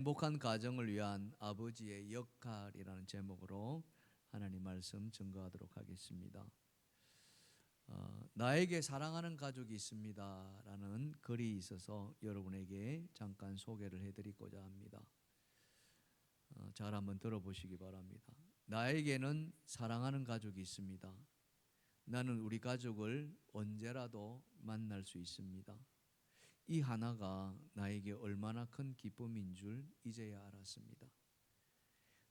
행복한 가정을 위한 아버지의 역할이라는 제목으로 하나님 말씀 증거하도록 하겠습니다. 나에게 사랑하는 가족이 있습니다 라는 글이 있어서 여러분에게 잠깐 소개를 해드리고자 합니다. 잘 한번 들어보시기 바랍니다. 나에게는 사랑하는 가족이 있습니다. 나는 우리 가족을 언제라도 만날 수 있습니다. 이 하나가 나에게 얼마나 큰 기쁨인 줄 이제야 알았습니다.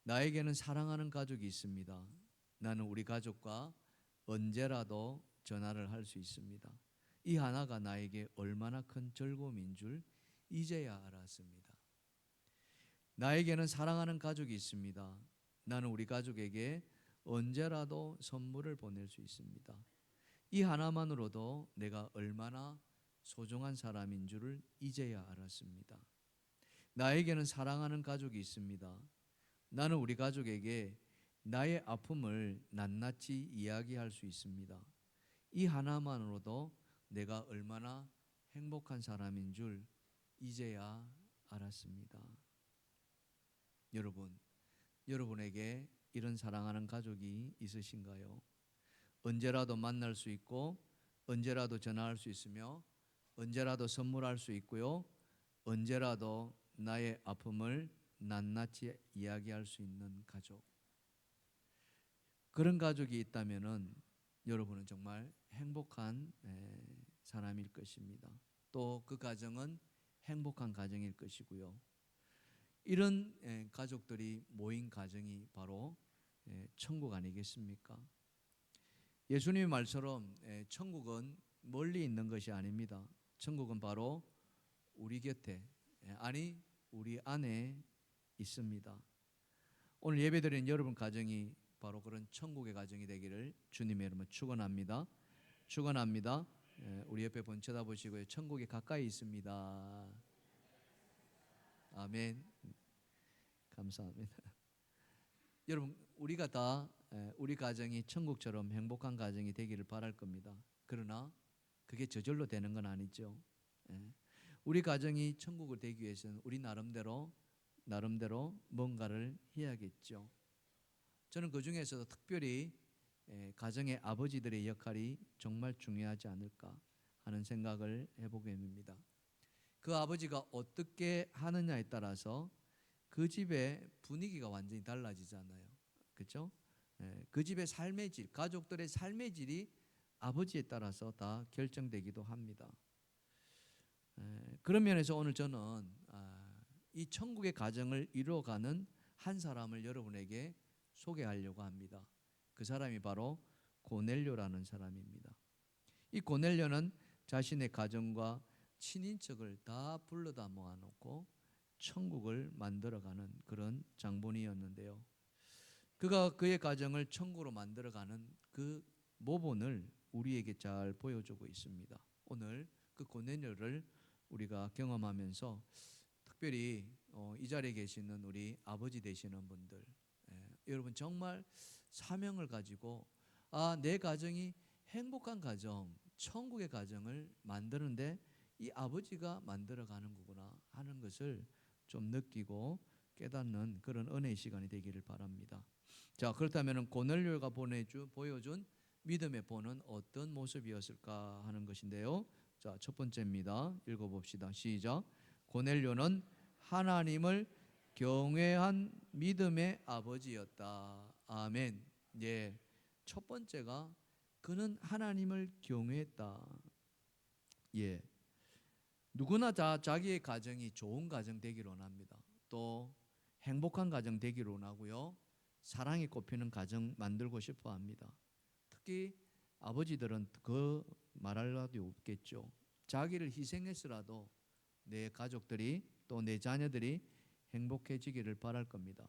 나에게는 사랑하는 가족이 있습니다. 나는 우리 가족과 언제라도 전화를 할 수 있습니다. 이 하나가 나에게 얼마나 큰 즐거움인 줄 이제야 알았습니다. 나에게는 사랑하는 가족이 있습니다. 나는 우리 가족에게 언제라도 선물을 보낼 수 있습니다. 이 하나만으로도 내가 얼마나 소중한 사람인 줄을 이제야 알았습니다. 나에게는 사랑하는 가족이 있습니다. 나는 우리 가족에게 나의 아픔을 낱낱이 이야기할 수 있습니다. 이 하나만으로도 내가 얼마나 행복한 사람인 줄 이제야 알았습니다. 여러분에게 이런 사랑하는 가족이 있으신가요? 언제라도 만날 수 있고 언제라도 전화할 수 있으며 언제라도 선물할 수 있고요. 언제라도 나의 아픔을 낱낱이 이야기할 수 있는 가족. 그런 가족이 있다면은 여러분은 정말 행복한 사람일 것입니다. 또 그 가정은 행복한 가정일 것이고요. 이런 가족들이 모인 가정이 바로 천국 아니겠습니까? 예수님의 말처럼 천국은 멀리 있는 것이 아닙니다. 천국은 바로 우리 곁에, 아니 우리 안에 있습니다. 오늘 예배드리는 여러분 가정이 바로 그런 천국의 가정이 되기를 주님의 이름으로 축원합니다. 축원합니다. 우리 옆에 본 쳐다보시고요. 천국이 가까이 있습니다. 아멘. 감사합니다. 여러분, 우리가 다 우리 가정이 천국처럼 행복한 가정이 되기를 바랄 겁니다. 그러나 그게 저절로 되는 건 아니죠. 우리 가정이 천국을 되기 위해서는 우리 나름대로 뭔가를 해야겠죠. 저는 그 중에서도 특별히 가정의 아버지들의 역할이 정말 중요하지 않을까 하는 생각을 해보게 됩니다. 그 아버지가 어떻게 하느냐에 따라서 그 집의 분위기가 완전히 달라지잖아요. 그렇죠? 그 집의 삶의 질, 가족들의 삶의 질이 아버지에 따라서 다 결정되기도 합니다. 그런 면에서 오늘 저는 이 천국의 가정을 이루어가는 한 사람을 여러분에게 소개하려고 합니다. 그 사람이 바로 고넬료라는 사람입니다. 이 고넬료는 자신의 가정과 친인척을 다 불러다 모아놓고 천국을 만들어가는 그런 장본이었는데요. 그가 그의 가정을 천국으로 만들어가는 그 모본을 우리에게 잘 보여주고 있습니다. 오늘 그 고넬료를 우리가 경험하면서 특별히 이 자리에 계시는 우리 아버지 되시는 분들, 여러분 정말 사명을 가지고 내 가정이 행복한 가정, 천국의 가정을 만드는데 이 아버지가 만들어가는 거구나 하는 것을 좀 느끼고 깨닫는 그런 은혜의 시간이 되기를 바랍니다. 자, 그렇다면 고넬료가 보여준 믿음의 본은 어떤 모습이었을까 하는 것인데요. 자, 첫 번째입니다. 읽어봅시다. 시작. 고넬료는 하나님을 경외한 믿음의 아버지였다. 아멘. 예. 첫 번째가 그는 하나님을 경외했다. 예. 누구나 다 자기의 가정이 좋은 가정 되기를 원합니다. 또 행복한 가정 되기를 원하고요. 사랑이 꼽히는 가정 만들고 싶어 합니다. 특히 아버지들은 그 말할 나도 없겠죠. 자기를 희생해서라도 내 가족들이 또 내 자녀들이 행복해지기를 바랄 겁니다.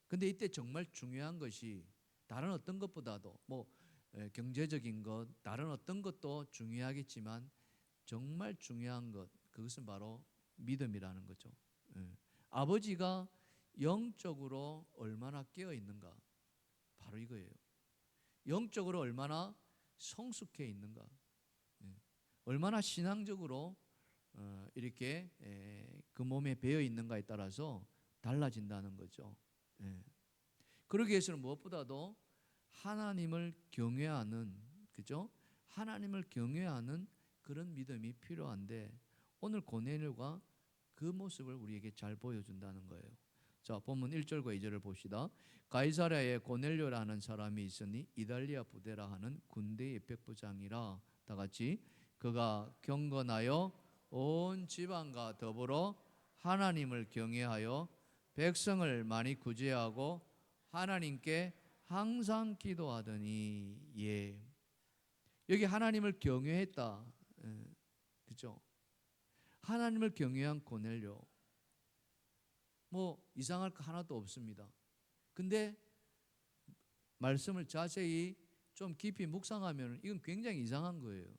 근데 이때 정말 중요한 것이 다른 어떤 것보다도 경제적인 것, 다른 어떤 것도 중요하겠지만 정말 중요한 것, 그것은 바로 믿음이라는 거죠. 아버지가 영적으로 얼마나 깨어 있는가, 바로 이거예요. 영적으로 얼마나 성숙해 있는가, 얼마나 신앙적으로 이렇게 그 몸에 배어 있는가에 따라서 달라진다는 거죠. 예. 그러기 위해서는 무엇보다도 하나님을 경외하는, 그죠? 하나님을 경외하는 그런 믿음이 필요한데 오늘 고넬료가 그 모습을 우리에게 잘 보여준다는 거예요. 자, 본문 1절과 2절을 봅시다. 가이사랴에 고넬료라는 사람이 있으니 이달리아 부대라 하는 군대의 백부장이라. 다 같이 그가 경건하여 온 지방과 더불어 하나님을 경외하여 백성을 많이 구제하고 하나님께 항상 기도하더니. 예. 여기 하나님을 경외했다. 그죠? 하나님을 경외한 고넬료. 뭐 이상할 거 하나도 없습니다. 근데 말씀을 자세히 좀 깊이 묵상하면 이건 굉장히 이상한 거예요.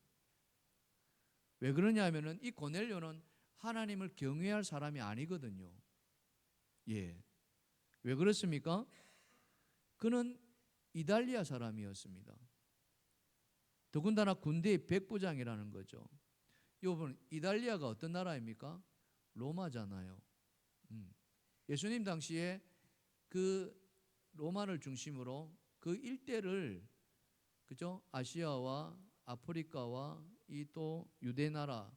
왜 그러냐면은 이 고넬료는 하나님을 경외할 사람이 아니거든요. 예. 왜 그렇습니까? 그는 이달리아 사람이었습니다. 더군다나 군대의 백부장이라는 거죠. 여러분, 이달리아가 어떤 나라입니까? 로마잖아요. 예수님 당시에 그 로마를 중심으로 그 일대를, 그죠? 아시아와 아프리카와 이 또 유대 나라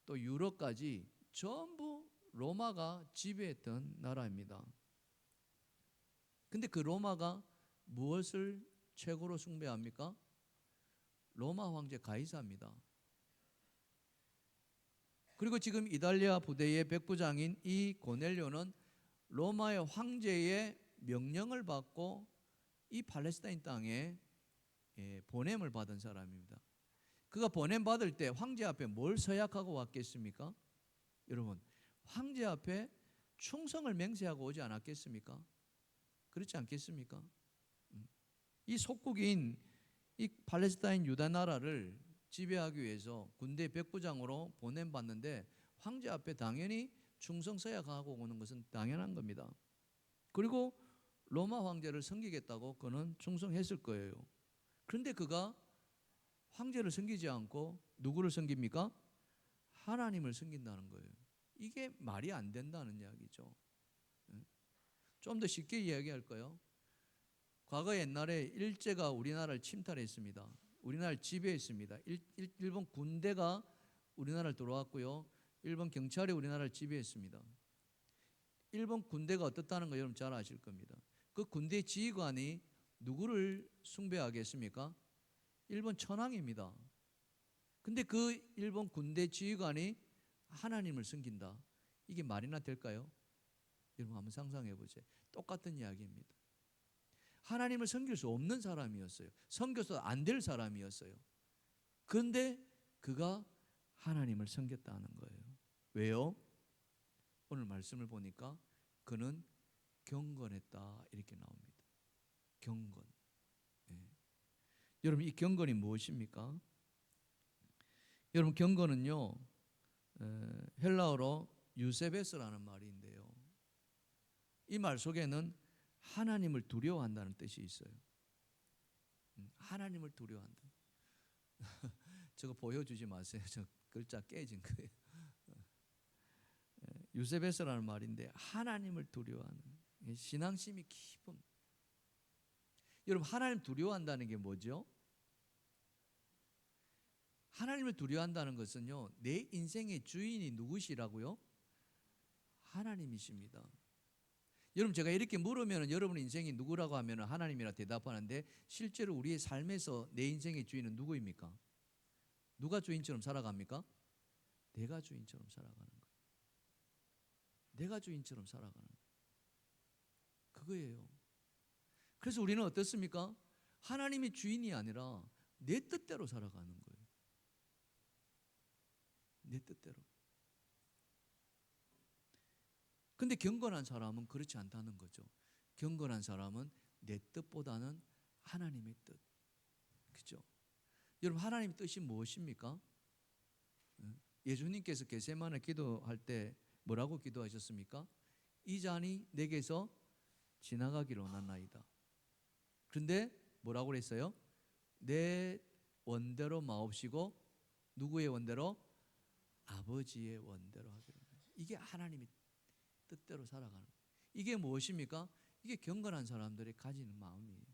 또 유럽까지 전부 로마가 지배했던 나라입니다. 근데 그 로마가 무엇을 최고로 숭배합니까? 로마 황제 가이사입니다. 그리고 지금 이달리아 부대의 백부장인 이 고넬료는 로마의 황제의 명령을 받고 이 팔레스타인 땅에 보냄을 받은 사람입니다. 그가 보냄 받을 때 황제 앞에 뭘 서약하고 왔겠습니까? 여러분, 황제 앞에 충성을 맹세하고 오지 않았겠습니까? 그렇지 않겠습니까? 이 속국인 이 팔레스타인 유다 나라를 지배하기 위해서 군대 백부장으로 보냄받는데 황제 앞에 당연히 충성 서약하고 오는 것은 당연한 겁니다. 그리고 로마 황제를 섬기겠다고 그는 충성했을 거예요. 그런데 그가 황제를 섬기지 않고 누구를 섬깁니까? 하나님을 섬긴다는 거예요. 이게 말이 안 된다는 이야기죠. 좀 더 쉽게 이야기할까요? 과거 옛날에 일제가 우리나라를 침탈했습니다. 우리나라를 지배했습니다. 일본 군대가 우리나라를 들어왔고요. 일본 경찰이 우리나라를 지배했습니다. 일본 군대가 어떻다는 거 여러분 잘 아실 겁니다. 그 군대 지휘관이 누구를 숭배하겠습니까? 일본 천황입니다. 근데 그 일본 군대 지휘관이 하나님을 섬긴다. 이게 말이나 될까요? 여러분 한번 상상해 보세요. 똑같은 이야기입니다. 하나님을 섬길 수 없는 사람이었어요. 섬겨서 안 될 사람이었어요. 그런데 그가 하나님을 섬겼다는 거예요. 왜요? 오늘 말씀을 보니까 그는 경건했다 이렇게 나옵니다. 경건. 여러분 이 경건이 무엇입니까? 여러분 경건은요 헬라어로 유세베스라는 말인데요. 이 말 속에는 하나님을 두려워한다는 뜻이 있어요. 하나님을 두려워한다. 저거 보여주지 마세요. 저 글자 깨진 거예요. 유세베스라는 말인데 하나님을 두려워하는 신앙심이 깊은. 여러분 하나님 두려워한다는 게 뭐죠? 하나님을 두려워한다는 것은요 내 인생의 주인이 누구시라고요? 하나님이십니다. 여러분 제가 이렇게 물으면 여러분 인생이 누구라고 하면 하나님이라 대답하는데 실제로 우리의 삶에서 내 인생의 주인은 누구입니까? 누가 주인처럼 살아갑니까? 내가 주인처럼 살아가는 거예요. 내가 주인처럼 살아가는 거예요. 그거예요. 그래서 우리는 어떻습니까? 하나님이 주인이 아니라 내 뜻대로 살아가는 거예요. 내 뜻대로. 근데 경건한 사람은 그렇지 않다는 거죠. 경건한 사람은 내 뜻보다는 하나님의 뜻. 그죠? 여러분 하나님의 뜻이 무엇입니까? 예수님께서 겟세마네 기도할 때 뭐라고 기도하셨습니까? 이 잔이 내게서 지나가기를 원하나이다. 그런데 뭐라고 그랬어요? 내 원대로 마옵시고 누구의 원대로? 아버지의 원대로 하기로 합니다. 이게 하나님의 뜻대로 살아가는 거예요. 이게 무엇입니까? 이게 경건한 사람들이 가지는 마음이에요.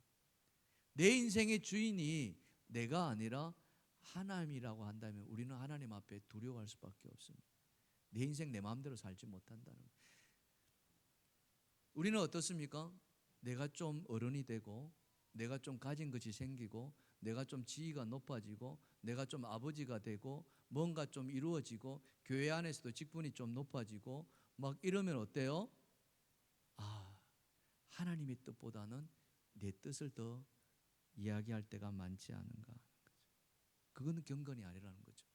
내 인생의 주인이 내가 아니라 하나님이라고 한다면 우리는 하나님 앞에 두려워할 수밖에 없습니다. 내 인생 내 마음대로 살지 못한다는 거예요. 우리는 어떻습니까? 내가 좀 어른이 되고 내가 좀 가진 것이 생기고 내가 좀 지위가 높아지고 내가 좀 아버지가 되고 뭔가 좀 이루어지고 교회 안에서도 직분이 좀 높아지고 막 이러면 어때요? 하나님의 뜻보다는 내 뜻을 더 이야기할 때가 많지 않은가 하는 거죠. 그거는 경건이 아니라는 거죠.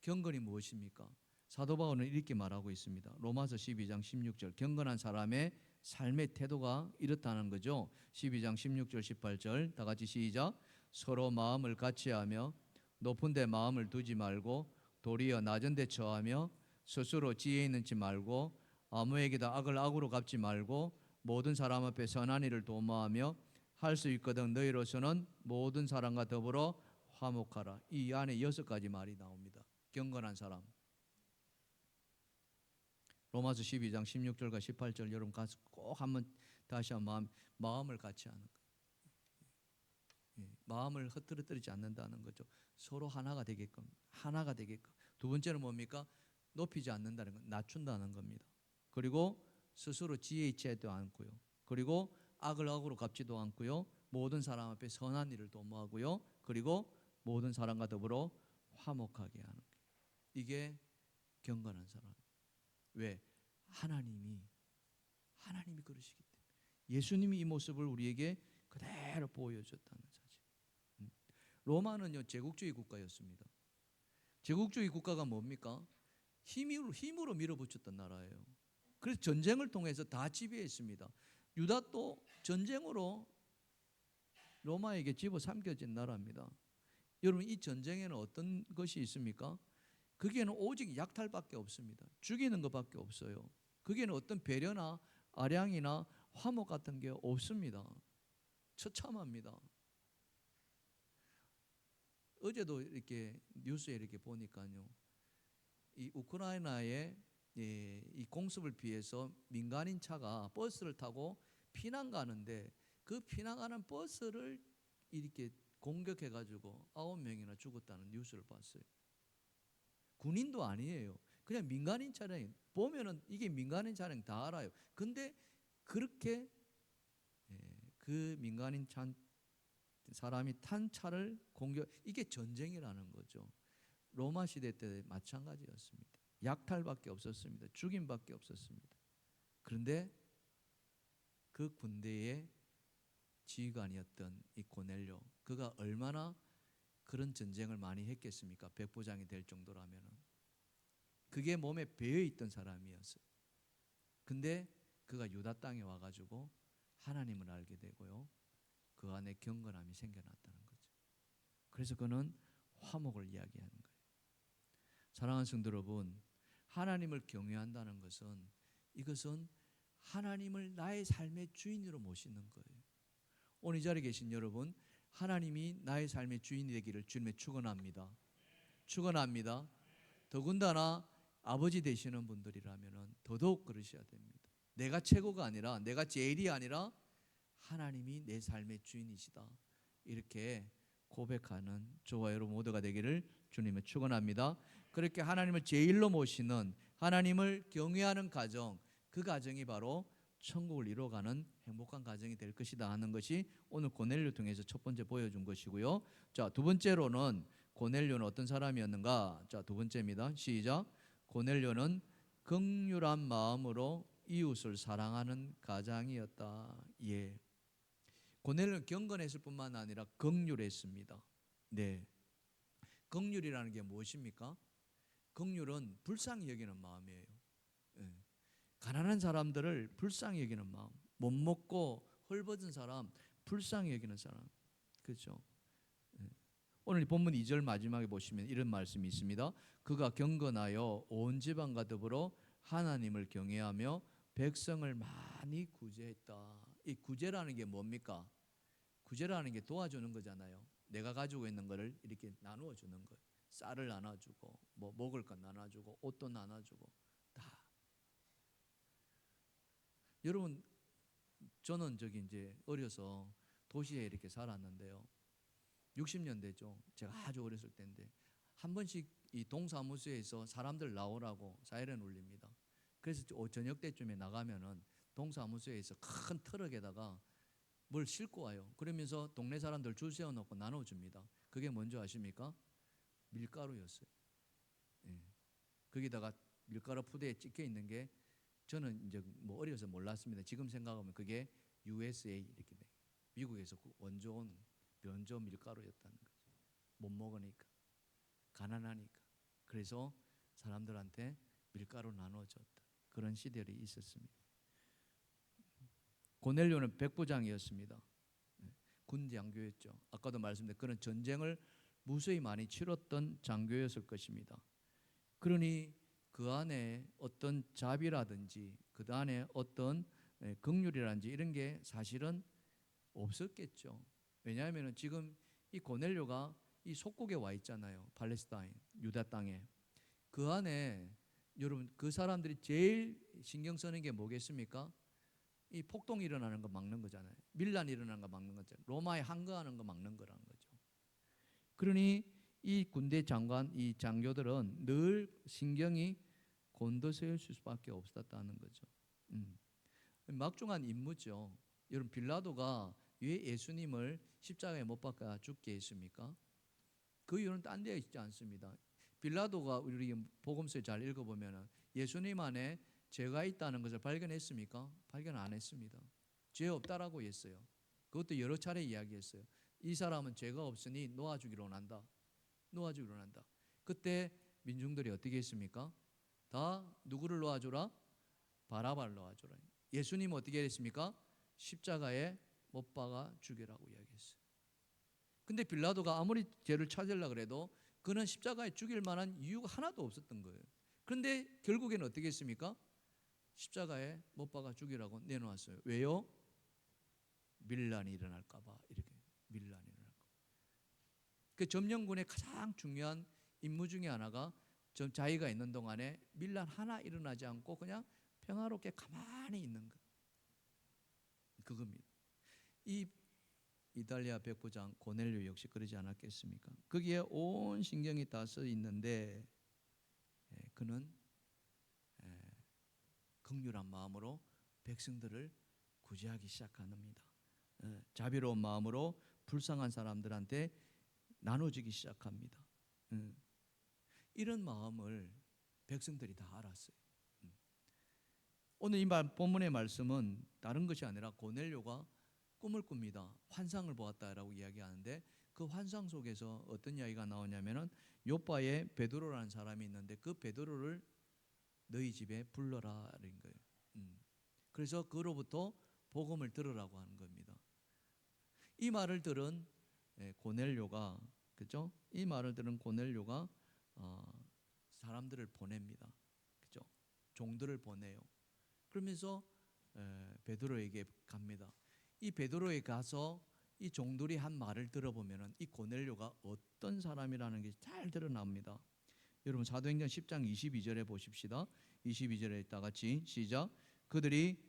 경건이 무엇입니까? 사도 바울은 이렇게 말하고 있습니다. 로마서 12장 16절 경건한 사람의 삶의 태도가 이렇다는 거죠. 12장 16절 18절 다 같이 시작. 서로 마음을 같이하며 높은 데 마음을 두지 말고 도리어 낮은 데 처하며 스스로 지혜 있는 지 말고 아무에게도 악을 악으로 갚지 말고 모든 사람 앞에 선한 일을 도모하며 할 수 있거든 너희로서는 모든 사람과 더불어 화목하라. 이 안에 6가지 말이 나옵니다. 경건한 사람. 로마서 12장 16절과 18절 여러분 가서 꼭 한번 다시 한번 마음을 같이 하는 거예요. 마음을 흐트러뜨리지 않는다는 거죠. 서로 하나가 되게끔. 두 번째는 뭡니까? 높이지 않는다는 것, 낮춘다는 겁니다. 그리고 스스로 지혜 있지도 않고요. 그리고 악을 악으로 갚지도 않고요. 모든 사람 앞에 선한 일을 도모하고요. 그리고 모든 사람과 더불어 화목하게 하는 거예요. 이게 경건한 사람. 왜? 하나님이 그러시기 때문에. 예수님이 이 모습을 우리에게 그대로 보여줬다는 사실. 로마는요 제국주의 국가였습니다. 제국주의 국가가 뭡니까? 힘으로 밀어붙였던 나라예요. 그래서 전쟁을 통해서 다 지배했습니다. 유다도 전쟁으로 로마에게 집어삼켜진 나라입니다. 여러분 이 전쟁에는 어떤 것이 있습니까? 거기에는 오직 약탈밖에 없습니다. 죽이는 것밖에 없어요. 거기에는 어떤 배려나 아량이나 화목 같은 게 없습니다. 처참합니다. 어제도 이렇게 뉴스에 이렇게 보니까요, 이 우크라이나의 이 공습을 피해서 민간인 차가 버스를 타고 피난 가는데 그 피난가는 버스를 이렇게 공격해가지고 9명이나 죽었다는 뉴스를 봤어요. 군인도 아니에요. 그냥 민간인 차량. 보면은 이게 민간인 차량 다 알아요. 근데 그렇게 그 민간인 사람이 탄 차를 공격, 이게 전쟁이라는 거죠. 로마 시대 때 마찬가지였습니다. 약탈밖에 없었습니다. 죽임밖에 없었습니다. 그런데 그 군대의 지휘관이었던 이 고넬료, 그가 얼마나 그런 전쟁을 많이 했겠습니까? 백부장이 될 정도라면은. 그게 몸에 배어있던 사람이었어요. 근데 그가 유다 땅에 와가지고 하나님을 알게 되고요, 그 안에 경건함이 생겨났다는 거죠. 그래서 그는 화목을 이야기하는 거예요. 사랑하는 성도 여러분, 하나님을 경외한다는 것은, 이것은 하나님을 나의 삶의 주인으로 모시는 거예요. 오늘 이 자리에 계신 여러분, 하나님이 나의 삶의 주인이 되기를 주님의 축원합니다. 축원합니다. 더군다나 아버지 되시는 분들이라면 더더욱 그러셔야 됩니다. 내가 최고가 아니라, 내가 제일이 아니라 하나님이 내 삶의 주인이시다, 이렇게 고백하는 저와 여러분 모두가 되기를 주님의 축원합니다. 그렇게 하나님을 제일로 모시는, 하나님을 경외하는 가정, 그 가정이 바로 천국을 이루어가는 행복한 가정이 될 것이다 하는 것이 오늘 고넬료 통해서 첫 번째 보여준 것이고요. 자, 두 번째로는 고넬료는 어떤 사람이었는가? 자, 두 번째입니다. 시작. 고넬료는 긍휼한 마음으로 이웃을 사랑하는 가장이었다. 예. 고넬료는 경건했을 뿐만 아니라 긍휼했습니다. 네. 긍휼이라는 게 무엇입니까? 긍휼은 불쌍히 여기는 마음이에요. 예. 가난한 사람들을 불쌍히 여기는 마음, 못 먹고 헐벗은 사람 불쌍히 여기는 사람, 그렇죠? 오늘 본문 2절 마지막에 보시면 이런 말씀이 있습니다. 그가 경건하여 온 지방과 더불어 하나님을 경외하며 백성을 많이 구제했다. 이 구제라는 게 뭡니까? 구제라는 게 도와주는 거잖아요. 내가 가지고 있는 거를 이렇게 나누어 주는 거예요. 쌀을 나눠주고 뭐 먹을 것 나눠주고 옷도 나눠주고 다. 여러분, 저는 저기 이제 어려서 도시에 이렇게 살았는데요. 60년대죠. 제가 아주 어렸을 때인데 한 번씩 이 동사무소에서 사람들 나오라고 사이렌 울립니다. 그래서 저녁 때쯤에 나가면은 동사무소에서 큰 트럭에다가 뭘 싣고 와요. 그러면서 동네 사람들 줄 세워놓고 나눠줍니다. 그게 뭔지 아십니까? 밀가루였어요. 예. 거기다가 밀가루 푸대에 찍혀 있는 게 저는 이제 뭐 어려서 몰랐습니다. 지금 생각하면 그게 USA 이렇게 돼. 미국에서 원조원 변조 밀가루였다는 거죠. 못 먹으니까, 가난하니까. 그래서 사람들한테 밀가루 나눠줬다. 그런 시절이 있었습니다. 고넬료는 백부장이었습니다. 군 장교였죠. 아까도 말씀드린 그런 전쟁을 무수히 많이 치렀던 장교였을 것입니다. 그러니 그 안에 어떤 자비라든지 그 안에 어떤 긍휼이라든지 이런 게 사실은 없었겠죠. 왜냐하면 지금 이 고넬료가 이 속국에 와 있잖아요. 팔레스타인, 유다 땅에. 그 안에 여러분 그 사람들이 제일 신경 쓰는 게 뭐겠습니까? 이 폭동이 일어나는 거 막는 거잖아요. 밀란이 일어나는 거 막는 거잖아요. 로마에 항거하는 거 막는 거라는 거죠. 그러니 이 군대 장관, 이 장교들은 늘 신경이 곤두서일 수밖에 없었다는 거죠. 막중한 임무죠. 여러분 빌라도가 왜 예수님을 십자가에 못 박아 죽게 했습니까? 그 이유는 딴 데에 있지 않습니다. 빌라도가 우리 복음서에 잘 읽어보면 예수님 안에 죄가 있다는 것을 발견했습니까? 발견 안 했습니다. 죄 없다라고 했어요. 그것도 여러 차례 이야기했어요. 이 사람은 죄가 없으니 놓아주기로 한다. 놓아주기로 한다. 그때 민중들이 어떻게 했습니까? 다 누구를 놓아주라? 바라바를 놓아주라. 예수님 어떻게 했습니까? 십자가에 못 박아 죽이라고 이야기했어요. 근데 빌라도가 아무리 죄를 찾으려고 해도 그는 십자가에 죽일 만한 이유가 하나도 없었던 거예요. 그런데 결국에는 어떻게 했습니까? 십자가에 못 박아 죽이라고 내놓았어요. 왜요? 밀란이 일어날까 봐. 이렇게 밀란이 일어날까 봐. 그 점령군의 가장 중요한 임무 중에 하나가 자기가 있는 동안에 밀란 하나 일어나지 않고 그냥 평화롭게 가만히 있는 것. 그겁니다. 이 이탈리아 백부장 고넬료 역시 그러지 않았겠습니까? 거기에 온 신경이 다 써 있는데 그는 긍휼한 마음으로 백성들을 구제하기 시작합니다. 자비로운 마음으로 불쌍한 사람들한테 나눠주기 시작합니다. 이런 마음을 백성들이 다 알았어요. 오늘 이 본문의 말씀은 다른 것이 아니라 고넬료가 꿈을 꿉니다. 환상을 보았다라고 이야기하는데 그 환상 속에서 어떤 이야기가 나오냐면은 요바에 베드로라는 사람이 있는데 그 베드로를 너희 집에 불러라는 거예요. 그래서 그로부터 복음을 들으라고 하는 겁니다. 이 말을 들은 고넬료가 그죠? 이 말을 들은 고넬료가 사람들을 보냅니다. 그죠? 종들을 보내요. 그러면서 베드로에게 갑니다. 이 베드로에 가서 이 종들이 한 말을 들어보면은 이 고넬료가 어떤 사람이라는 게 잘 드러납니다. 여러분 사도행전 10장 22절에 보십시다. 22절에 다 같이 시작. 그들이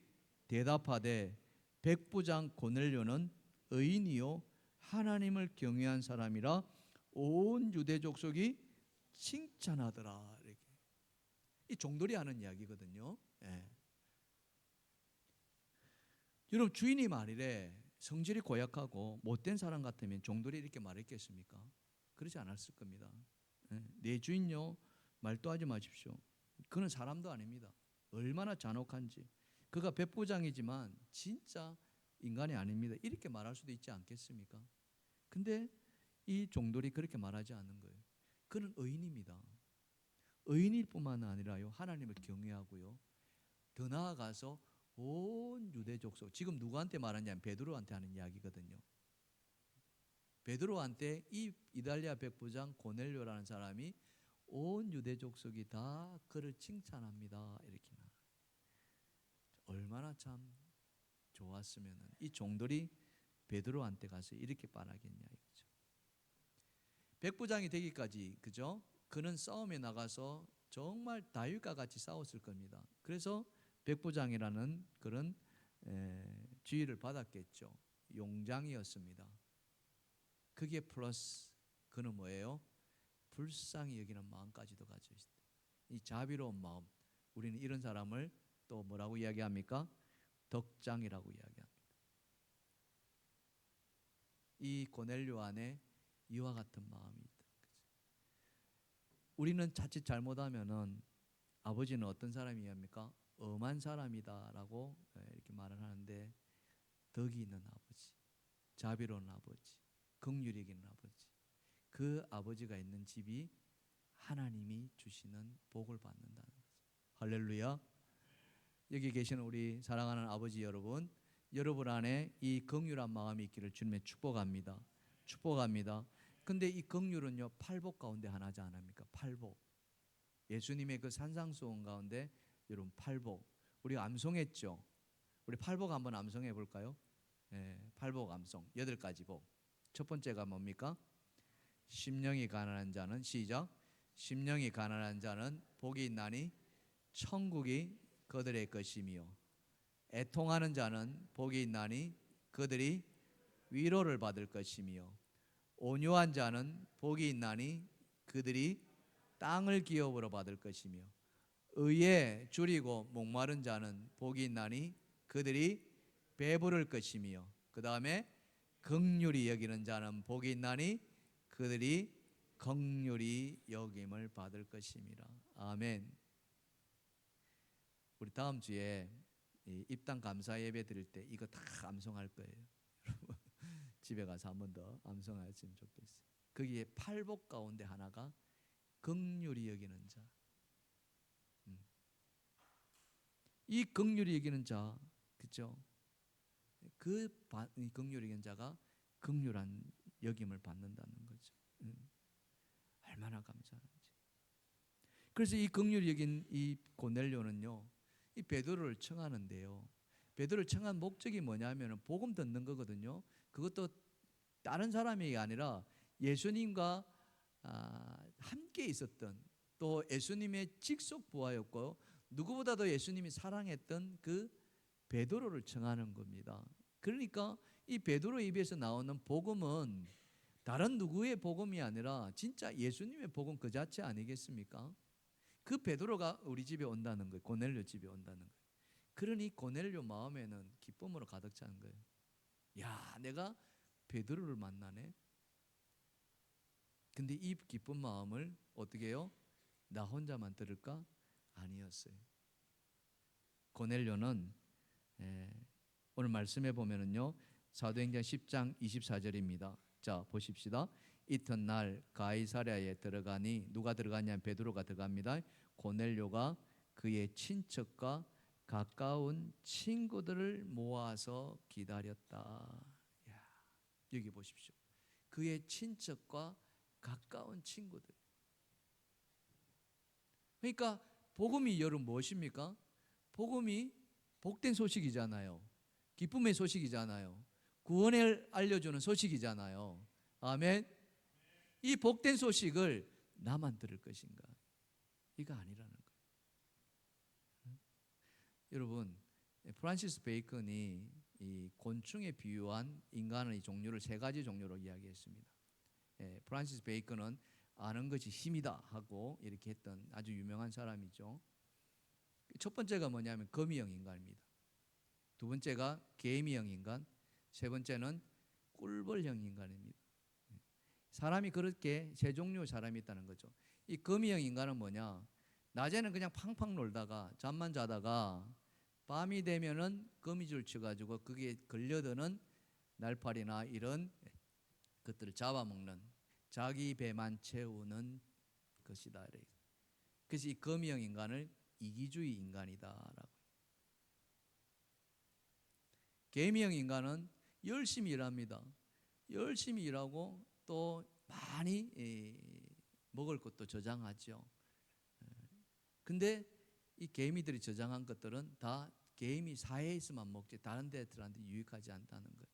대답하되 백부장 고넬료는 의인이요 하나님을 경외한 사람이라 온 유대 족속이 칭찬하더라. 이렇게. 이 종들이 하는 이야기거든요. 예. 여러분 주인이 말이래 성질이 고약하고 못된 사람 같으면 종들이 이렇게 말했겠습니까? 그러지 않았을 겁니다. 내 주인요 말도 하지 마십시오. 그는 사람도 아닙니다. 얼마나 잔혹한지. 그가 백부장이지만 진짜 인간이 아닙니다. 이렇게 말할 수도 있지 않겠습니까? 근데 이 종들이 그렇게 말하지 않는 거예요. 그는 의인입니다. 의인일 뿐만 아니라요 하나님을 경외하고요 더 나아가서 온 유대 족속, 지금 누구한테 말하냐면 베드로한테 하는 이야기거든요. 베드로한테 이 이달리아 백부장 고넬료라는 사람이 온 유대 족속이 다 그를 칭찬합니다. 이렇게 나. 얼마나 참 좋았으면 이 종들이 베드로한테 가서 이렇게 말하겠냐 이거죠. 백부장이 되기까지, 그죠? 그는 싸움에 나가서 정말 다윗과 같이 싸웠을 겁니다. 그래서 백부장이라는 그런 지위를 받았겠죠. 용장이었습니다. 그게 플러스 그는 뭐예요? 불쌍히 여기는 마음까지도 가지고 있다. 이 자비로운 마음. 우리는 이런 사람을 또 뭐라고 이야기합니까? 덕장이라고 이야기합니다. 이 고넬료 안에 이와 같은 마음이 있다. 우리는 자칫 잘못하면은 아버지는 어떤 사람이합니까? 엄한 사람이다라고 이렇게 말을 하는데, 덕이 있는 아버지, 자비로운 아버지, 긍휼이 있는 아버지, 그 아버지가 있는 집이 하나님이 주시는 복을 받는다는 거죠. 할렐루야. 여기 계시는 우리 사랑하는 아버지 여러분, 여러분 안에 이 긍휼한 마음이 있기를 주님의 축복합니다. 축복합니다. 근데 이 긍휼은요, 팔복 가운데 하나지 않습니까? 팔복. 예수님의 그 산상수훈 가운데 여러분 팔복, 우리가 암송했죠. 우리 팔복 한번 암송해 볼까요? 팔복 암송 8가지 복. 첫 번째가 뭡니까? 심령이 가난한 자는, 시작, 심령이 가난한 자는 복이 있나니 천국이 그들의 것이며, 애통하는 자는 복이 있나니 그들이 위로를 받을 것이며, 온유한 자는 복이 있나니 그들이 땅을 기업으로 받을 것이며, 의에 줄이고 목마른 자는 복이 있나니 그들이 배부를 것이며, 그 다음에 긍휼히 여기는 자는 복이 있나니 그들이 긍휼히 여김을 받을 것임이라. 아멘. 우리 다음 주에 입당 감사 예배 드릴 때 이거 다 암송할 거예요. 집에 가서 한 번 더 암송하셨으면 좋겠어요. 거기에 팔복 가운데 하나가 긍휼히 여기는 자. 이 긍휼히 여기는 자, 그렇죠? 그 긍휼히 여기는 자가 긍휼한 여김을 받는다는 거죠. 얼마나 감사한지. 그래서 이 긍휼히 여긴 이 고넬료는요, 이 베드로를 청하는데요, 베드로를 청한 목적이 뭐냐면 복음 듣는 거거든요. 그것도 다른 사람이 아니라 예수님과 함께 있었던, 또 예수님의 직속 부하였고 누구보다도 예수님이 사랑했던 그 베드로를 청하는 겁니다. 그러니까 이 베드로 입에서 나오는 복음은 다른 누구의 복음이 아니라 진짜 예수님의 복음 그 자체 아니겠습니까? 그 베드로가 우리 집에 온다는 거예요. 고넬료 집에 온다는 거예요. 그러니 고넬료 마음에는 기쁨으로 가득 차는 거예요. 야, 내가 베드로를 만나네. 근데 이 기쁜 마음을 어떻게 해요? 나 혼자만 들을까? 아니었어요. 고넬료는 오늘 말씀해 보면은요, 사도행전 10장 24절입니다. 자, 보십시다. 이튿날 가이사랴에 들어가니, 누가 들어가냐면 베드로가 들어갑니다. 고넬료가 그의 친척과 가까운 친구들을 모아서 기다렸다. 야, 여기 보십시오. 그의 친척과 가까운 친구들. 그러니까 복음이 여러분 무엇입니까? 복음이 복된 소식이잖아요. 기쁨의 소식이잖아요. 구원을 알려주는 소식이잖아요. 아멘. 이 복된 소식을 나만 들을 것인가? 이거 아니라는 거예요. 여러분, 프란시스 베이컨이 이 곤충에 비유한 인간의 종류를 3가지 종류로 이야기했습니다. 프란시스 베이컨은 아는 것이 힘이다 하고 이렇게 했던 아주 유명한 사람이죠. 첫 번째가 뭐냐면 거미형 인간입니다. 두 번째가 개미형 인간, 세 번째는 꿀벌형 인간입니다. 사람이 그렇게 3종류의 사람이 있다는 거죠. 이 거미형 인간은 뭐냐? 낮에는 그냥 팡팡 놀다가 잠만 자다가 밤이 되면은 거미줄 쳐가지고 거기에 걸려드는 날파리나 이런 것들을 잡아먹는, 자기 배만 채우는 것이다. 그래서 이 거미형 인간을 이기주의 인간이다라고. 개미형 인간은 열심히 일합니다. 열심히 일하고 또 많이 먹을 것도 저장하죠. 근데 이 개미들이 저장한 것들은 다 개미 사회에서만 먹지 다른 데들한테 유익하지 않다는 거예요.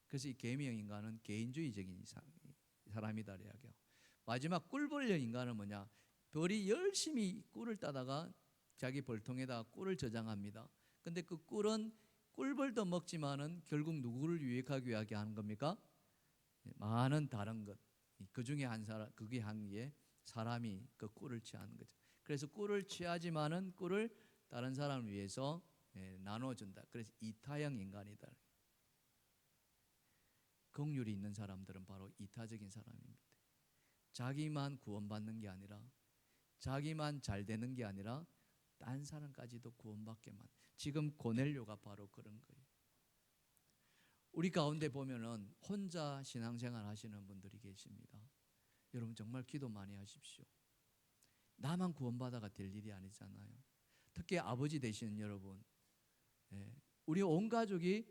그래서 이 개미형 인간은 개인주의적인 사람이다 이야기하고, 마지막 꿀벌려 인간은 뭐냐? 벌이 열심히 꿀을 따다가 자기 벌통에다 꿀을 저장합니다. 근데 그 꿀은 꿀벌도 먹지만은 결국 누구를 유익하기 위하게 하는 겁니까? 많은 다른 것, 그 중에 한 사람, 그게 한 게 사람이 그 꿀을 취하는 거죠. 그래서 꿀을 취하지만은 꿀을 다른 사람을 위해서 나눠준다. 그래서 이타형 인간이다. 긍휼이 있는 사람들은 바로 이타적인 사람입니다. 자기만 구원받는 게 아니라, 자기만 잘 되는 게 아니라 딴 사람까지도 구원받게만. 지금 고넬료가 바로 그런 거예요. 우리 가운데 보면은 혼자 신앙생활 하시는 분들이 계십니다. 여러분 정말 기도 많이 하십시오. 나만 구원받아가 될 일이 아니잖아요. 특히 아버지 되시는 여러분, 우리 온 가족이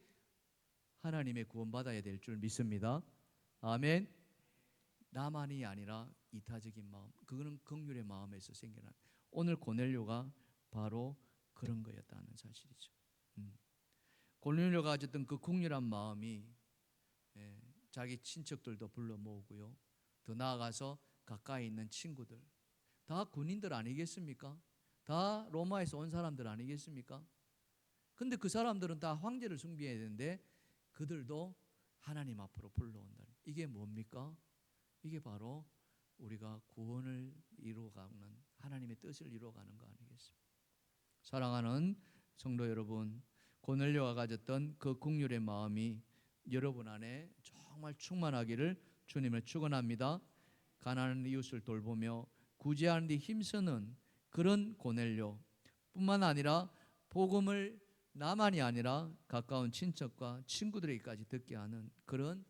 하나님의 구원받아야 될 줄 믿습니다. 아멘. 나만이 아니라 이타적인 마음, 그거는 긍휼의 마음에서 생겨난, 오늘 고넬료가 바로 그런 거였다는 사실이죠. 고넬료가 가졌던 그 긍휼한 마음이 자기 친척들도 불러 모으고요, 더 나아가서 가까이 있는 친구들, 다 군인들 아니겠습니까? 다 로마에서 온 사람들 아니겠습니까? 근데 그 사람들은 다 황제를 숭배해야 되는데 그들도 하나님 앞으로 불러온다. 이게 뭡니까? 이게 바로 우리가 구원을 이루어가는, 하나님의 뜻을 이루어가는 거 아니겠습니까? 사랑하는 성도 여러분, 고넬료가 가졌던 그 긍휼의 마음이 여러분 안에 정말 충만하기를 주님을 축원합니다. 가난한 이웃을 돌보며 구제하는 데 힘쓰는 그런 고넬료 뿐만 아니라 복음을 나만이 아니라 가까운 친척과 친구들에게까지 듣게 하는 그런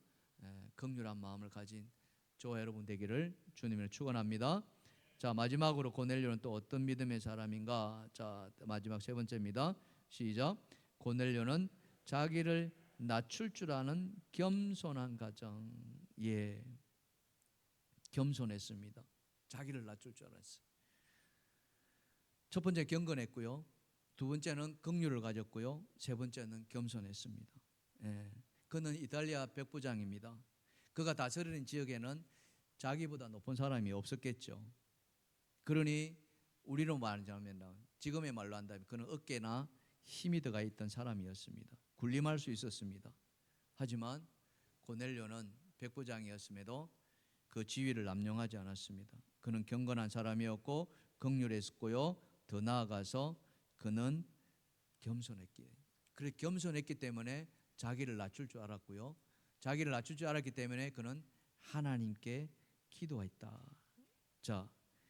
긍휼한 마음을 가진 저와 여러분 되기를 주님을 축원합니다. 자, 마지막으로 고넬료는 또 어떤 믿음의 사람인가? 자, 마지막 세 번째입니다. 시작. 고넬료는 자기를 낮출 줄 아는 겸손한 가정. 예, 겸손했습니다. 자기를 낮출 줄 알았어요. 첫 번째 경건했고요, 두 번째는 긍휼을 가졌고요, 세 번째는 겸손했습니다. 그는 이탈리아 백부장입니다. 그가 다스리는 지역에는 자기보다 높은 사람이 없었겠죠. 그러니 우리로 말하자면, 지금의 말로 한다면 그는 어깨나 힘이 들어가 있던 사람이었습니다. 군림할 수 있었습니다. 하지만 고넬료는 백부장이었음에도 그 지위를 남용하지 않았습니다. 그는 경건한 사람이었고 긍휼했고요, 더 나아가서 그는 겸손했기 때문에 자기를 낮출 줄 알았고요, 자기를 낮출 줄 알았기 때문에 그는 하나님께 기도했다. 자,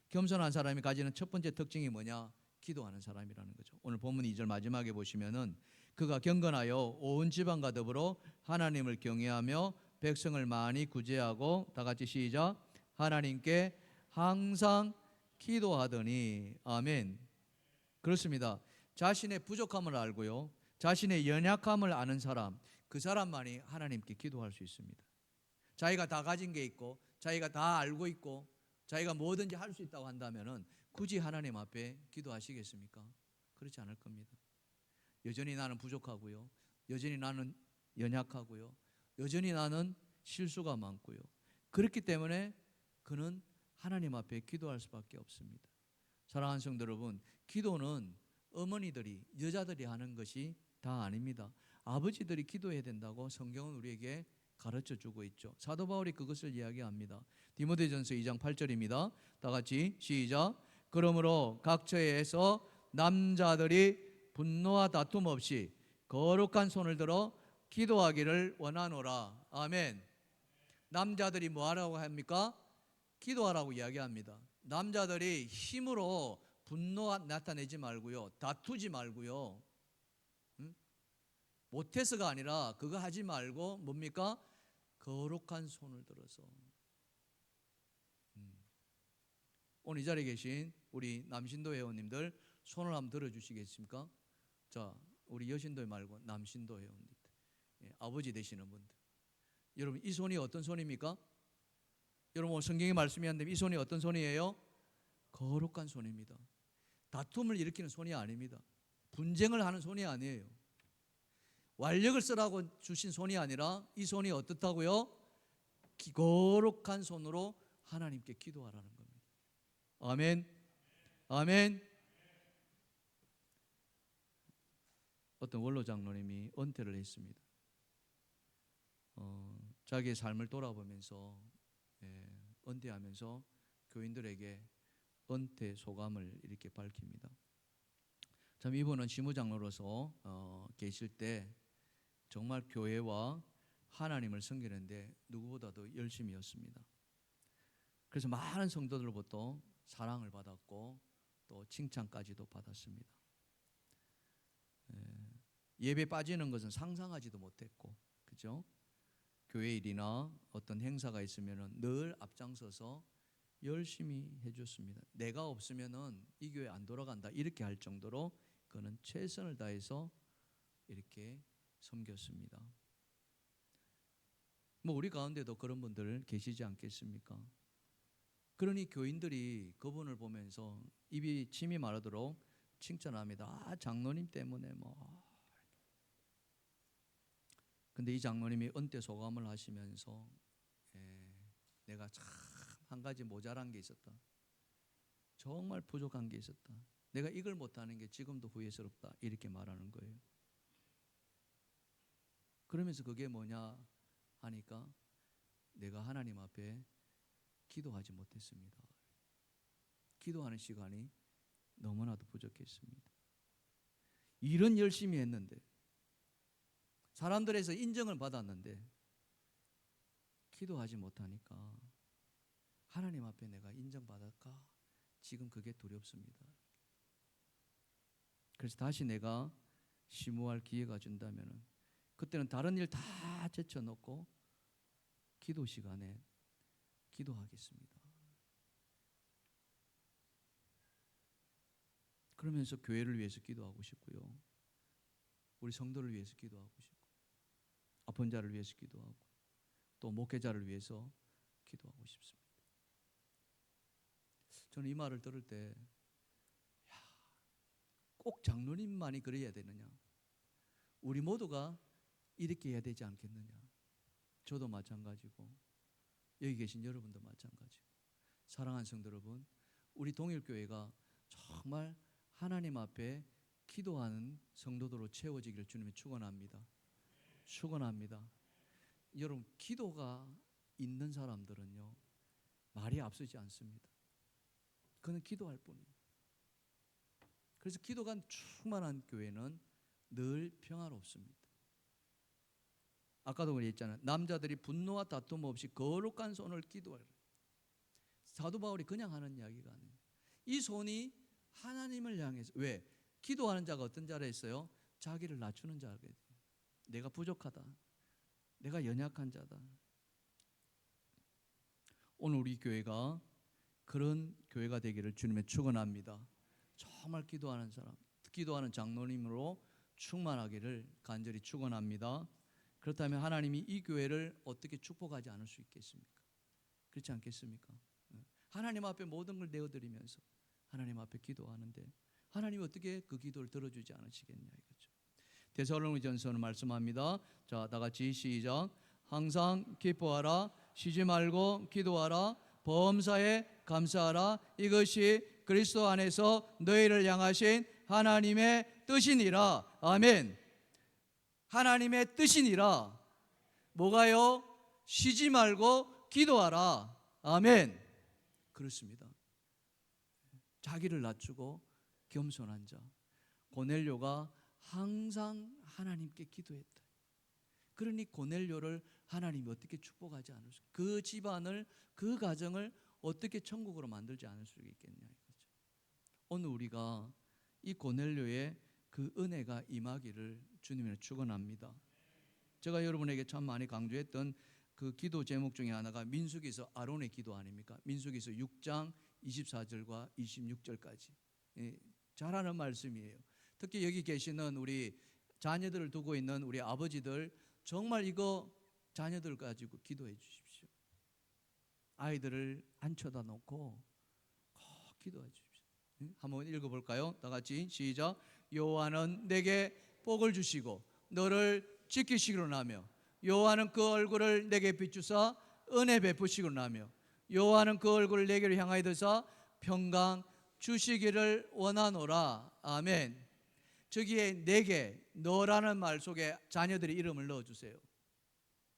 겸손한 사람이 가지는 첫 번째 특징이 뭐냐? 기도하는 사람이라는 거죠. 오늘 본문 2절 마지막에 보시면은 그가 경건하여 온 집안과 더불어 하나님을 경외하며 백성을 많이 구제하고, 다 같이 시작, 하나님께 항상 기도하더니. 아멘. 그렇습니다. 자신의 부족함을 알고요, 자신의 연약함을 아는 사람, 그 사람만이 하나님께 기도할 수 있습니다. 자기가 다 가진 게 있고 자기가 다 알고 있고 자기가 뭐든지 할 수 있다고 한다면은 굳이 하나님 앞에 기도하시겠습니까? 그렇지 않을 겁니다. 여전히 나는 부족하고요, 여전히 나는 연약하고요, 여전히 나는 실수가 많고요. 그렇기 때문에 그는 하나님 앞에 기도할 수밖에 없습니다. 사랑하는 성도 여러분, 기도는 어머니들이, 여자들이 하는 것이 다 아닙니다. 아버지들이 기도해야 된다고 성경은 우리에게 가르쳐주고 있죠. 사도 바울이 그것을 이야기합니다. 디모데전서 2장 8절입니다. 다 같이 시작. 그러므로 각 처에서 남자들이 분노와 다툼 없이 거룩한 손을 들어 기도하기를 원하노라. 아멘. 남자들이 뭐 하라고 합니까? 기도하라고 이야기합니다. 남자들이 힘으로 분노 나타내지 말고요, 다투지 말고요, 못해서가 아니라 그거 하지 말고 뭡니까? 거룩한 손을 들어서. 오늘 이 자리에 계신 우리 남신도 회원님들 손을 한번 들어주시겠습니까? 자, 우리 여신도 말고 남신도 회원님들, 아버지 되시는 분들, 여러분 이 손이 어떤 손입니까? 여러분 성경의 말씀이 한다면 이 손이 어떤 손이에요? 거룩한 손입니다. 다툼을 일으키는 손이 아닙니다. 분쟁을 하는 손이 아니에요. 완력을 쓰라고 주신 손이 아니라 이 손이 어떻다고요? 거룩한 손으로 하나님께 기도하라는 겁니다. 아멘. 아멘. 어떤 원로 장로님이 은퇴를 했습니다. 자기의 삶을 돌아보면서 은퇴하면서 교인들에게 은퇴 소감을 이렇게 밝힙니다. 참 이분은 시무장로로서 계실 때 정말 교회와 하나님을 섬기는데 누구보다도 열심이었습니다. 그래서 많은 성도들로부터 사랑을 받았고 또 칭찬까지도 받았습니다. 예배 빠지는 것은 상상하지도 못했고, 그죠? 교회 일이나 어떤 행사가 있으면 늘 앞장서서 열심히 해줬습니다. 내가 없으면은 이 교회 안 돌아간다 이렇게 할 정도로 그는 최선을 다해서 이렇게 섬겼습니다. 뭐 우리 가운데도 그런 분들 계시지 않겠습니까? 그러니 교인들이 그분을 보면서 입이 침이 마르도록 칭찬합니다. 장로님 때문에 뭐. 근데 이 장로님이 은퇴 소감을 하시면서 내가 참 한 가지 모자란 게 있었다. 정말 부족한 게 있었다. 내가 이걸 못하는 게 지금도 후회스럽다. 이렇게 말하는 거예요. 그러면서 그게 뭐냐 하니까 내가 하나님 앞에 기도하지 못했습니다. 기도하는 시간이 너무나도 부족했습니다. 일은 열심히 했는데 사람들에서 인정을 받았는데 기도하지 못하니까 하나님 앞에 내가 인정받을까? 지금 그게 두렵습니다. 그래서 다시 내가 시무할 기회가 준다면 그때는 다른 일 다 제쳐놓고 기도 시간에 기도하겠습니다. 그러면서 교회를 위해서 기도하고 싶고요. 우리 성도를 위해서 기도하고 싶고 아픈 자를 위해서 기도하고 또 목회자를 위해서 기도하고 싶습니다. 저는 이 말을 들을 때 꼭 장로님만이 그래야 되느냐? 우리 모두가 이렇게 해야 되지 않겠느냐? 저도 마찬가지고 여기 계신 여러분도 마찬가지고 사랑하는 성도 여러분, 우리 동일교회가 정말 하나님 앞에 기도하는 성도들로 채워지기를 주님이 축원합니다. 축원합니다. 여러분, 기도가 있는 사람들은요 말이 앞서지 않습니다. 그는 기도할 뿐이에요. 그래서 기도가 충만한 교회는 늘 평화롭습니다. 아까도 그랬잖아요. 남자들이 분노와 다툼 없이 거룩한 손을 기도하라. 사도 바울이 그냥 하는 이야기가 아니에요. 이 손이 하나님을 향해서, 왜? 기도하는 자가 어떤 자라 했어요? 자기를 낮추는 자가 돼요. 내가 부족하다. 내가 연약한 자다. 오늘 우리 교회가 그런 교회가 되기를 주님의 축원합니다. 정말 기도하는 사람, 기도하는 장로님으로 충만하기를 간절히 축원합니다. 그렇다면 하나님이 이 교회를 어떻게 축복하지 않을 수 있겠습니까? 그렇지 않겠습니까? 하나님 앞에 모든 걸 내어드리면서 하나님 앞에 기도하는데 하나님이 어떻게 그 기도를 들어주지 않으시겠냐 이거죠. 데살로니가전서는 말씀합니다. 자, 다 같이 시작. 항상 기뻐하라, 쉬지 말고 기도하라, 범사에 감사하라. 이것이 그리스도 안에서 너희를 향하신 하나님의 뜻이니라. 아멘. 하나님의 뜻이니라. 뭐가요? 쉬지 말고 기도하라. 아멘. 그렇습니다. 자기를 낮추고 겸손한 자. 고넬료가 항상 하나님께 기도했다. 그러니 고넬료를 하나님이 어떻게 축복하지 않을 수, 그 집안을, 그 가정을 어떻게 천국으로 만들지 않을 수 있겠냐 이거죠. 오늘 우리가 이 고넬료의 그 은혜가 임하기를 주님을 축원합니다. 제가 여러분에게 참 많이 강조했던 그 기도 제목 중에 하나가 민수기서 아론의 기도 아닙니까? 민수기서 6장 24절과 26절까지 잘하는 말씀이에요. 특히 여기 계시는 우리 자녀들을 두고 있는 우리 아버지들, 정말 이거 자녀들 가지고 기도해 주십시오. 아이들을 안 쳐다놓고 꼭 기도해 주십시오. 한번 읽어볼까요? 다 같이 시작. 여호와는 내게 복을 주시고 너를 지키시기로 하며 여호와는 그 얼굴을 내게 비추사 은혜 베푸시고 나며 여호와는 그 얼굴을 내게로 향하여 드사 평강 주시기를 원하노라. 아멘. 저기에 내게, 너라는 말 속에 자녀들의 이름을 넣어주세요.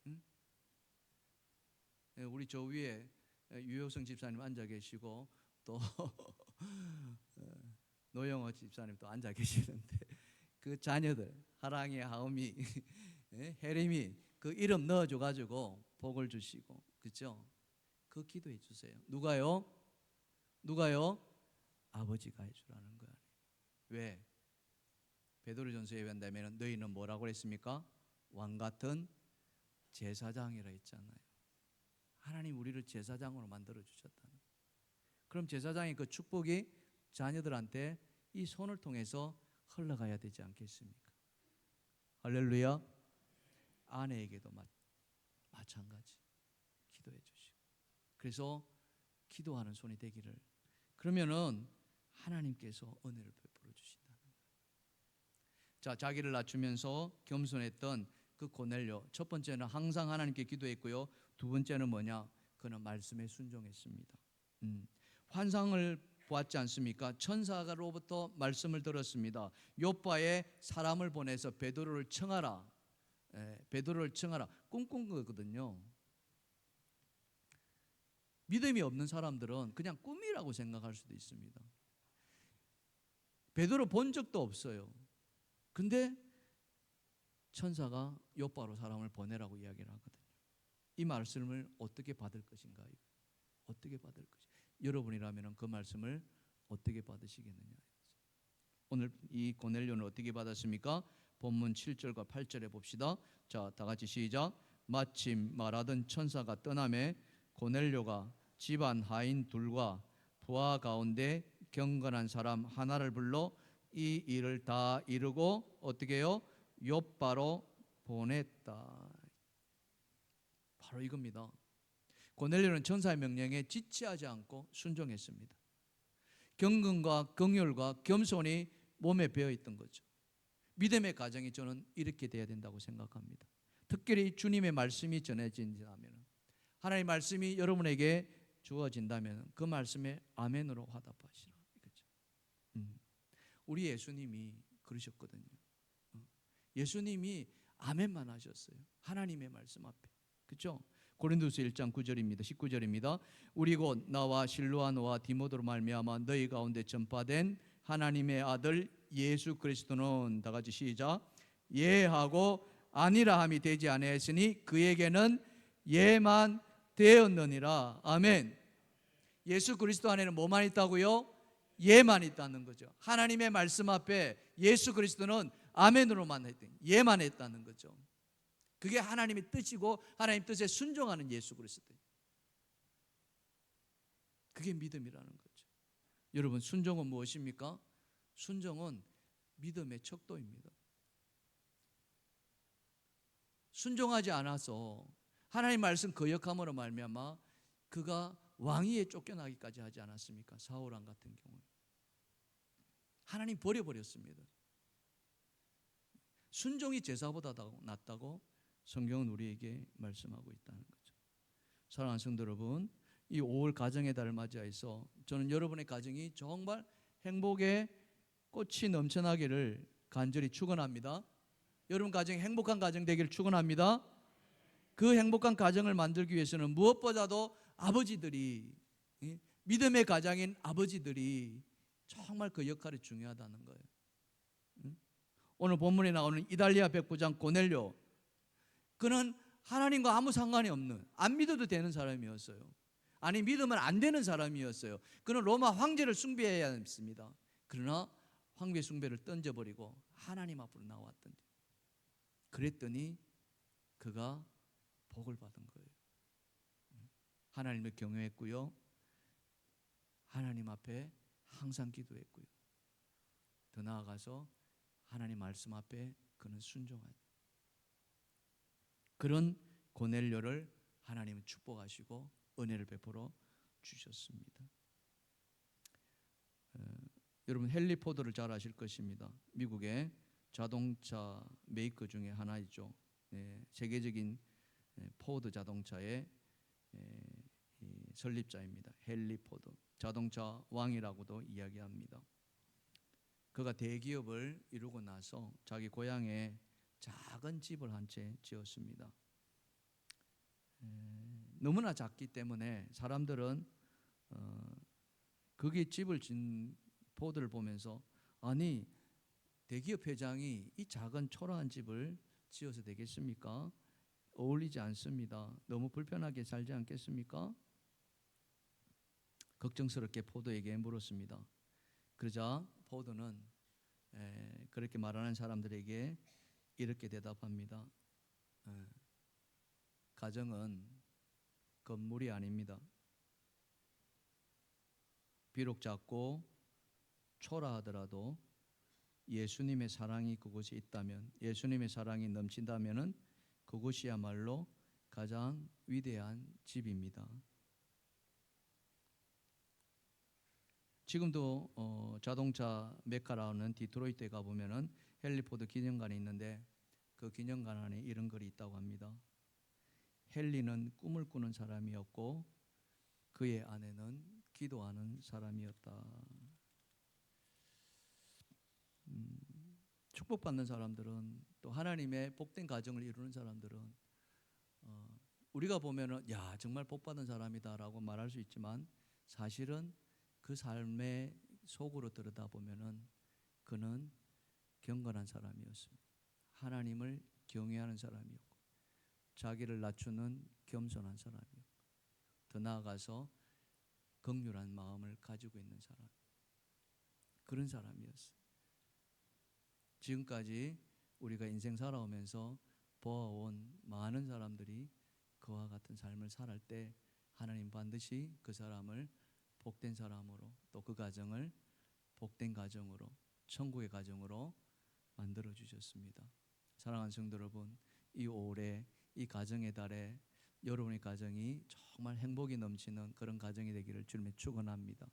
응? 우리 저 위에 유효성 집사님 앉아 계시고 또 노영호 집사님 또 앉아 계시는데 그 자녀들 하랑이, 하음이, 혜림이 그 이름 넣어줘가지고 복을 주시고, 그렇죠? 그 기도해 주세요. 누가요? 아버지가 해주라는 거야. 왜? 베드로전서에 의한다면 너희는 뭐라고 그랬습니까? 왕 같은 제사장이라 했잖아요. 하나님 우리를 제사장으로 만들어 주셨다는. 그럼 제사장의 그 축복이 자녀들한테 이 손을 통해서 흘러가야 되지 않겠습니까? 할렐루야. 아내에게도 마찬가지 기도해 주시고, 그래서 기도하는 손이 되기를. 그러면은 하나님께서 은혜를 베풀어 주신다는 거예요. 자, 자기를 낮추면서 겸손했던 그 고넬료, 첫 번째는 항상 하나님께 기도했고요. 두 번째는 뭐냐? 그는 말씀에 순종했습니다. 환상을 보았지 않습니까? 천사가로부터 말씀을 들었습니다. 요파에 사람을 보내서 베드로를 청하라. 베드로를 청하라. 꿈꾼 거거든요. 믿음이 없는 사람들은 그냥 꿈이라고 생각할 수도 있습니다. 베드로 본 적도 없어요. 근데 천사가 요파로 사람을 보내라고 이야기를 하거든요. 이 말씀을 어떻게 받을 것인가? 어떻게 받을 것인가? 여러분이라면 그 말씀을 어떻게 받으시겠느냐? 오늘 이 고넬료는 어떻게 받았습니까? 본문 7절과 8절에 봅시다. 자, 다 같이 시작. 마침 말하던 천사가 떠나매 고넬료가 집안 하인 둘과 부하 가운데 경건한 사람 하나를 불러 이 일을 다 이루고 어떻게 해요? 욥바로 보냈다. 바로 이겁니다. 고넬료는 천사의 명령에 지체하지 않고 순종했습니다. 경건과 긍휼과 겸손이 몸에 배어 있던 거죠. 믿음의 가정이 저는 이렇게 돼야 된다고 생각합니다. 특별히 주님의 말씀이 전해진다면, 하나님의 말씀이 여러분에게 주어진다면 그 말씀에 아멘으로 화답하시라. 그렇죠? 우리 예수님이 그러셨거든요. 예수님이 아멘만 하셨어요. 하나님의 말씀 앞에. 그렇죠? 고린도서 1장 9절입니다. 19절입니다. 우리 곧 나와 실로아노와 디모데로 말미암아 너희 가운데 전파된 하나님의 아들 예수 그리스도는, 다 같이 시작, 예하고 아니라 함이 되지 아니하였으니 그에게는 예만 되었느니라. 아멘. 예수 그리스도 안에는 뭐만 있다고요? 예만 있다는 거죠. 하나님의 말씀 앞에 예수 그리스도는 아멘으로만 했더니 예만 했다는 거죠. 그게 하나님의 뜻이고 하나님 뜻에 순종하는 예수 그리스도. 그게 믿음이라는 거죠. 여러분, 순종은 무엇입니까? 순종은 믿음의 척도입니다. 순종하지 않아서 하나님 말씀 거역함으로 말미암아 그가 왕위에 쫓겨나기까지 하지 않았습니까? 사울왕 같은 경우는 하나님 버려버렸습니다. 순종이 제사보다 낫다고 성경은 우리에게 말씀하고 있다는 거죠. 사랑하는 성도 여러분, 이 5월 가정의 달을 맞이해서 저는 여러분의 가정이 정말 행복의 꽃이 넘쳐나기를 간절히 축원합니다. 여러분 가정이 행복한 가정 되기를 축원합니다. 그 행복한 가정을 만들기 위해서는 무엇보다도 아버지들이, 믿음의 가장인 아버지들이 정말 그 역할이 중요하다는 거예요. 오늘 본문에 나오는 이달리아 백부장 고넬료, 그는 하나님과 아무 상관이 없는, 안 믿어도 되는 사람이었어요. 아니, 믿으면 안 되는 사람이었어요. 그는 로마 황제를 숭배해야 했습니다. 그러나 황제 숭배를 던져버리고 하나님 앞으로 나왔던, 그랬더니 그가 복을 받은 거예요. 하나님을 경외했고요, 하나님 앞에 항상 기도했고요, 더 나아가서 하나님 말씀 앞에 그는 순종한, 그런 고넬료를 하나님은 축복하시고 은혜를 베풀어 주셨습니다. 여러분 헨리 포드를 잘 아실 것입니다. 미국의 자동차 메이커 중에 하나이죠. 세계적인 포드 자동차의 이 설립자입니다. 헨리 포드, 자동차 왕이라고도 이야기합니다. 그가 대기업을 이루고 나서 자기 고향에 작은 집을 한 채 지었습니다. 너무나 작기 때문에 사람들은 거기 집을 진 포드를 보면서 아니 대기업 회장이 이 작은 초라한 집을 지어서 되겠습니까? 어울리지 않습니다. 너무 불편하게 살지 않겠습니까? 걱정스럽게 포드에게 물었습니다. 그러자 포드는 그렇게 말하는 사람들에게 이렇게 대답합니다. 가정은 건물이 아닙니다. 비록 작고 초라하더라도 예수님의 사랑이 그곳에 있다면, 예수님의 사랑이 넘친다면은 그곳이야말로 가장 위대한 집입니다. 지금도 자동차 메카라는 디트로이트에 가보면은 헨리 포드 기념관이 있는데 그 기념관 안에 이런 글이 있다고 합니다. 헨리는 꿈을 꾸는 사람이었고 그의 아내는 기도하는 사람이었다. 축복받는 사람들은, 또 하나님의 복된 가정을 이루는 사람들은 우리가 보면은 야 정말 복받은 사람이다라고 말할 수 있지만 사실은 그 삶의 속으로 들여다보면은 그는 경건한 사람이었습니다. 하나님을 경외하는 사람이었고 자기를 낮추는 겸손한 사람이었고 더 나아가서 긍휼한 마음을 가지고 있는 사람, 그런 사람이었어요. 지금까지 우리가 인생 살아오면서 보아온 많은 사람들이 그와 같은 삶을 살할 때 하나님 반드시 그 사람을 복된 사람으로, 또 그 가정을 복된 가정으로, 천국의 가정으로 만들어 주셨습니다. 사랑하는 성도 여러분, 이 5월에 이 가정의 달에 여러분의 가정이 정말 행복이 넘치는 그런 가정이 되기를 주님의 축원합니다.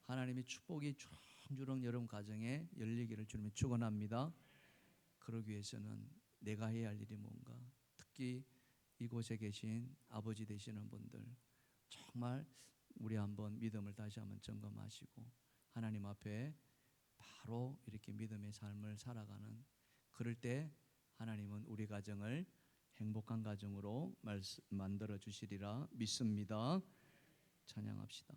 하나님의 축복이 주렁주렁 여러분 가정에 열리기를 주님의 축원합니다. 그러기 위해서는 내가 해야 할 일이 뭔가, 특히 이곳에 계신 아버지 되시는 분들 정말 우리 한번 믿음을 다시 한번 점검하시고 하나님 앞에 바로 이렇게 믿음의 삶을 살아가는, 그럴 때 하나님은 우리 가정을 행복한 가정으로 만들어 주시리라 믿습니다. 찬양합시다.